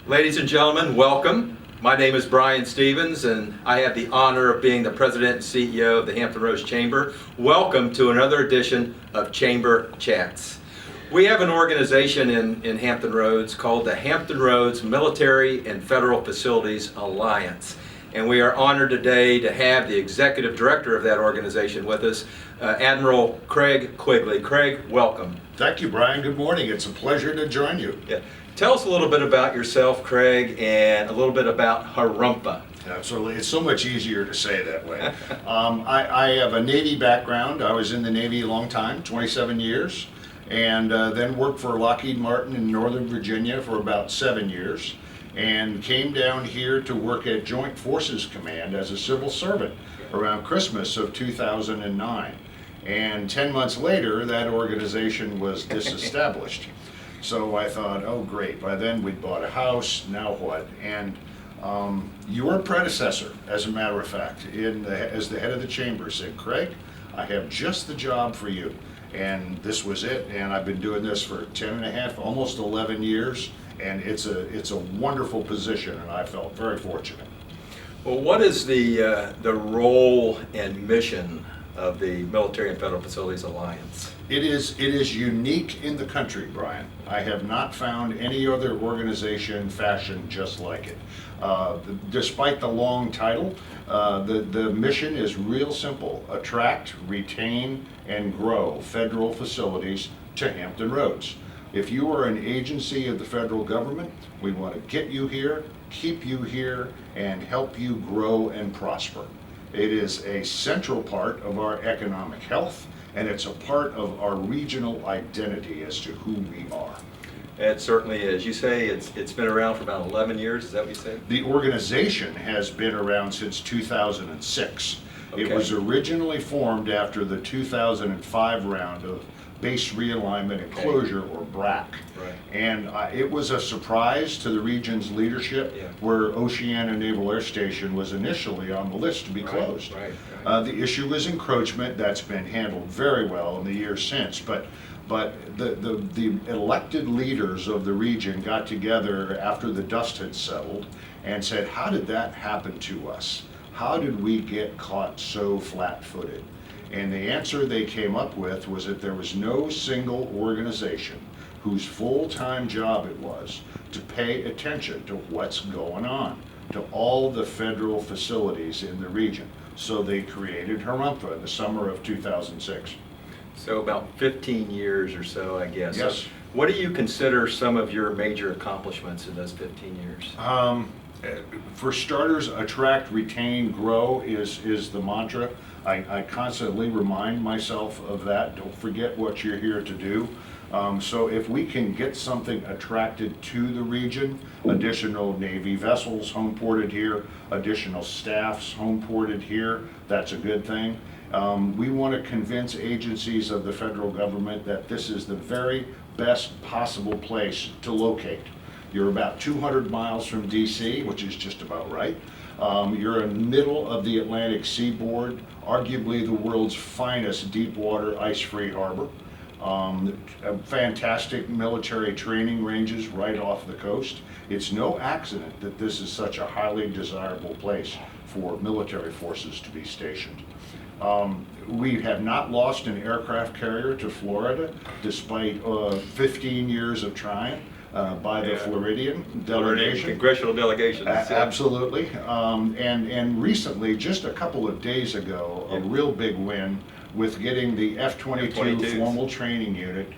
Ladies and gentlemen, welcome. My name is Bryan Stephens, and I have the honor of being the President and CEO of the Hampton Roads Chamber. Welcome to another edition of Chamber Chats. We have an organization in Hampton Roads called the Hampton Roads Military and Federal Facilities Alliance. And we are honored today to have the Executive Director of that organization with us, Admiral Craig Quigley. Craig, welcome. Thank you, Brian. Good morning. It's a pleasure to join you. Yeah. Tell us a little bit about yourself, Craig, and a little bit about HRMFFA. Absolutely. It's so much easier to say that way. I have a Navy background. I was in the Navy a long time, 27 years, and then worked for Lockheed Martin in Northern Virginia for about 7 years, and came down here to work at Joint Forces Command as a civil servant around Christmas of 2009. And 10 months later, that organization was disestablished. So I thought, oh great, by then we'd bought a house, now what? And your predecessor, as a matter of fact, as the head of the chamber, said, Craig, I have just the job for you. And this was it, and I've been doing this for 10 and a half, almost 11 years, and it's a wonderful position, and I felt very fortunate. Well, what is the role and mission of the Military and Federal Facilities Alliance? It is unique in the country, Brian. I have not found any other organization fashioned just like it. Despite the long title, the mission is real simple: attract, retain, and grow federal facilities to Hampton Roads. If you are an agency of the federal government, we want to get you here, keep you here, and help you grow and prosper. It is a central part of our economic health, and it's a part of our regional identity as to who we are. It certainly is. You say it's been around for about 11 years, is that what you said? The organization has been around since 2006. Okay. It was originally formed after the 2005 round of Base Realignment and Closure, or BRAC. Right. And it was a surprise to the region's leadership, where Oceana Naval Air Station was initially on the list to be closed. Right. The issue was encroachment. That's been handled very well in the years since. But the elected leaders of the region got together after the dust had settled and said, how did that happen to us? How did we get caught so flat-footed? And the answer they came up with was that there was no single organization whose full-time job it was to pay attention to what's going on, to all the federal facilities in the region. So they created HRMFFA in the summer of 2006. So about 15 years or so, I guess. Yes. So what do you consider some of your major accomplishments in those 15 years? For starters, attract, retain, grow is the mantra. I constantly remind myself of that. Don't forget what you're here to do. So if we can get something attracted to the region, additional Navy vessels home ported here, additional staffs home ported here, that's a good thing. We want to convince agencies of the federal government that this is the very best possible place to locate. You're about 200 miles from DC, which is just about right. You're in the middle of the Atlantic seaboard, arguably the world's finest deep water ice-free harbor. Fantastic military training ranges right off the coast. It's no accident that this is such a highly desirable place for military forces to be stationed. We have not lost an aircraft carrier to Florida, despite 15 years of trying. By the Floridian delegation. Congressional delegations. Absolutely. And recently, just a couple of days ago, a real big win with getting the F-22 formal training unit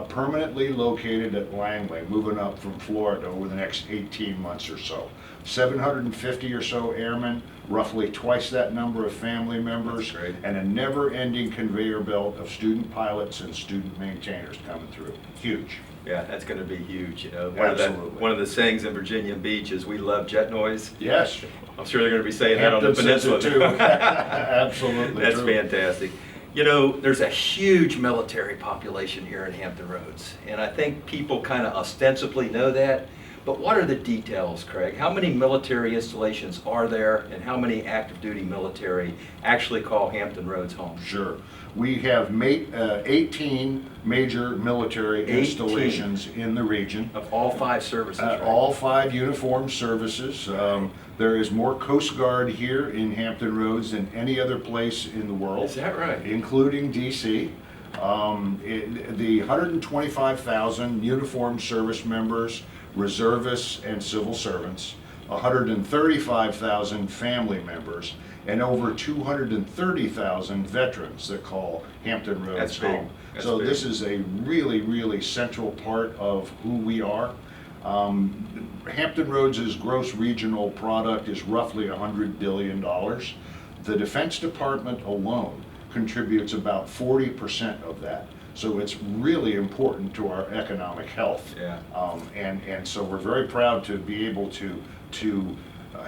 permanently located at Langley, moving up from Florida over the next 18 months or so. 750 or so airmen, roughly twice that number of family members, and a never-ending conveyor belt of student pilots and student maintainers coming through. Huge. Yeah, that's going to be huge. You know, Absolutely. One of the sayings in Virginia Beach is, "We love jet noise." Yes. I'm sure they're going to be saying that on the peninsula too. Absolutely. That's true. fantastic. You know, there's a huge military population here in Hampton Roads, and I think people kind of ostensibly know that, But what are the details, Craig? How many military installations are there, and how many active duty military actually call Hampton Roads home? Sure. We have 18 major military 18. installations in the region. Of all 5 services, right? All 5 uniformed services. There is more Coast Guard here in Hampton Roads than any other place in the world. Is that right? Including DC. The 125,000 uniformed service members, reservists, and civil servants, 135,000 family members, and over 230,000 veterans that call Hampton Roads That's big. home. That's So big. this is a really, really central part of who we are. Hampton Roads' gross regional product is roughly $100 billion. The Defense Department alone contributes about 40% of that. So it's really important to our economic health. Yeah. And so we're very proud to be able to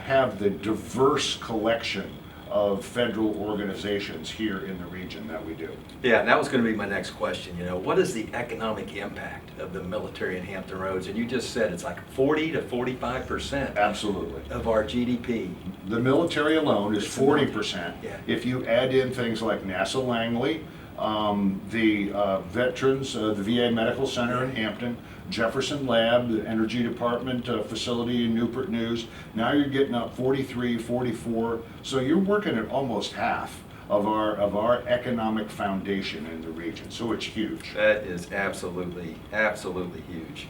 have the diverse collection of federal organizations here in the region that we do. Yeah, and that was going to be my next question. You know, what is the economic impact of the military in Hampton Roads? And you just said it's like 40 to 45% Absolutely. of our GDP. The military alone is It's the military. 40%. Yeah. If you add in things like NASA Langley, the veterans, the VA Medical Center in Hampton, Jefferson Lab, the Energy Department facility in Newport News, now you're getting up 43, 44. So you're working at almost half of our economic foundation in the region. So it's huge. That is absolutely, absolutely huge.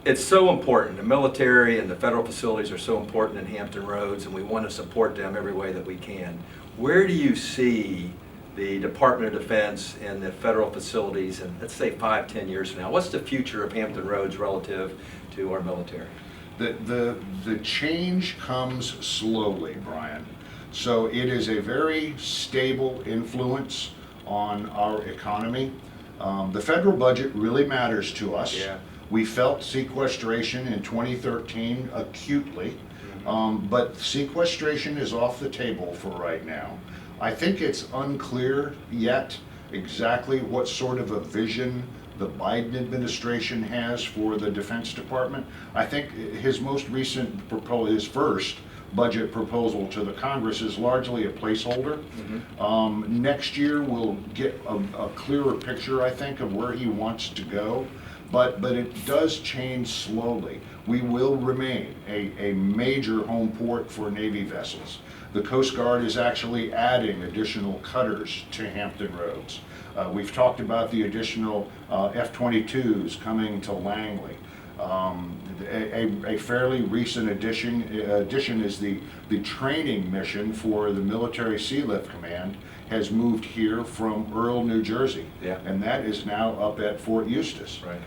It's so important. The military and the federal facilities are so important in Hampton Roads, and we want to support them every way that we can. Where do you see the Department of Defense and the federal facilities in, let's say, 5-10 years from now? What's the future of Hampton Roads relative to our military? The change comes slowly, Brian. So it is a very stable influence on our economy. The federal budget really matters to us. Yeah. We felt sequestration in 2013 acutely, but sequestration is off the table for right now. I think it's unclear yet exactly what sort of a vision the Biden administration has for the Defense Department. I think his most recent proposal, his first budget proposal to the Congress, is largely a placeholder. Next year we'll get a clearer picture, I think, of where he wants to go. But it does change slowly. We will remain a major home port for Navy vessels. The Coast Guard is actually adding additional cutters to Hampton Roads. We've talked about the additional F-22s coming to Langley. A fairly recent addition is the training mission for the Military Sea Lift Command has moved here from Earl, New Jersey. Yeah. And that is now up at Fort Eustis. Right.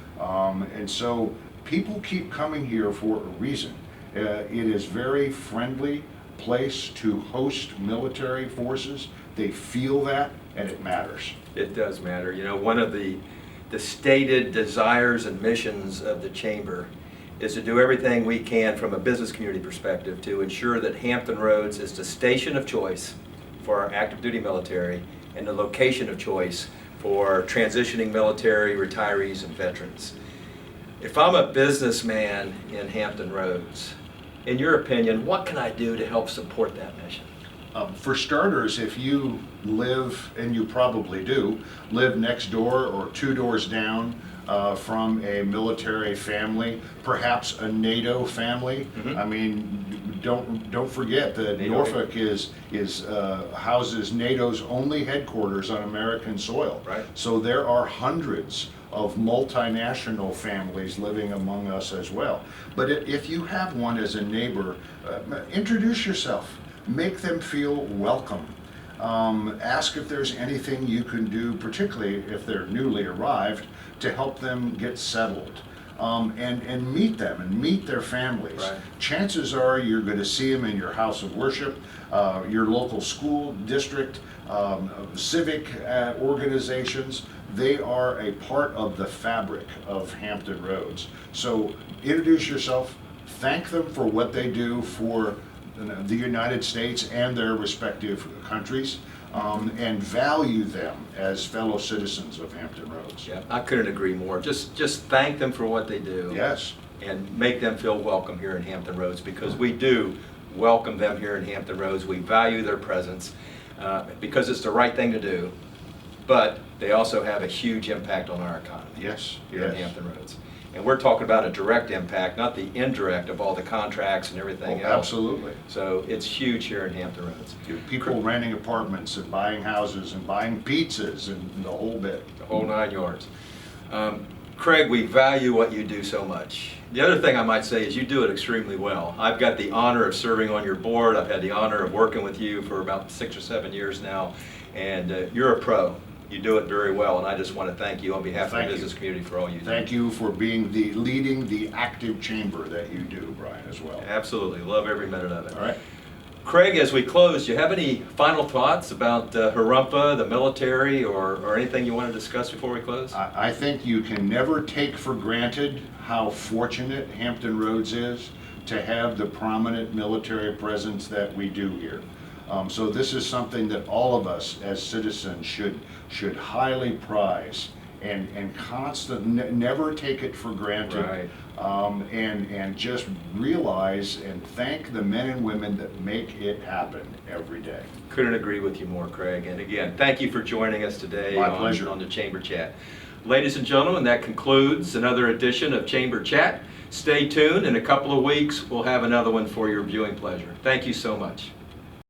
And so people keep coming here for a reason. It is very friendly place to host military forces. They feel that, and it matters. It does matter. You know, one of the stated desires and missions of the Chamber is to do everything we can from a business community perspective to ensure that Hampton Roads is the station of choice for our active duty military and the location of choice for transitioning military, retirees, and veterans. If I'm a businessman in Hampton Roads, in your opinion, what can I do to help support that mission? For starters, if you live, and you probably do, live next door or 2 doors down from a military family, perhaps a NATO family. I mean, don't forget that NATO. Norfolk houses NATO's only headquarters on American soil. Right. So there are hundreds of multinational families living among us as well. But if you have one as a neighbor, introduce yourself. Make them feel welcome. Ask if there's anything you can do, particularly if they're newly arrived, to help them get settled. And meet them and meet their families. Right. Chances are you're going to see them in your house of worship, your local school district, civic organizations. They are a part of the fabric of Hampton Roads. So introduce yourself, thank them for what they do for the United States and their respective countries, and value them as fellow citizens of Hampton Roads. Yeah, I couldn't agree more. Just thank them for what they do. Yes. and make them feel welcome here in Hampton Roads, because we do welcome them here in Hampton Roads. We value their presence because it's the right thing to do, but they also have a huge impact on our economy. Yes, Here in Hampton Roads. And we're talking about a direct impact, not the indirect of all the contracts and everything else. Absolutely. So it's huge here in Hampton Roads. People renting apartments and buying houses and buying pizzas and the whole bit. The whole 9 yards. Craig, we value what you do so much. The other thing I might say is you do it extremely well. I've got the honor of serving on your board. I've had the honor of working with you for about 6 or 7 years now, and you're a pro. You do it very well, and I just want to thank you on behalf of the business community for all you do. Thank you for being leading the active chamber that you do, Brian, as well. Absolutely. Love every minute of it. All right. Craig, as we close, do you have any final thoughts about HRMFFA, the military, or anything you want to discuss before we close? I think you can never take for granted how fortunate Hampton Roads is to have the prominent military presence that we do here. So this is something that all of us as citizens should highly prize and never take it for granted. Right. And just realize and thank the men and women that make it happen every day. Couldn't agree with you more, Craig. And again, thank you for joining us today My pleasure. on the Chamber Chat. Ladies and gentlemen, that concludes another edition of Chamber Chat. Stay tuned. In a couple of weeks, we'll have another one for your viewing pleasure. Thank you so much.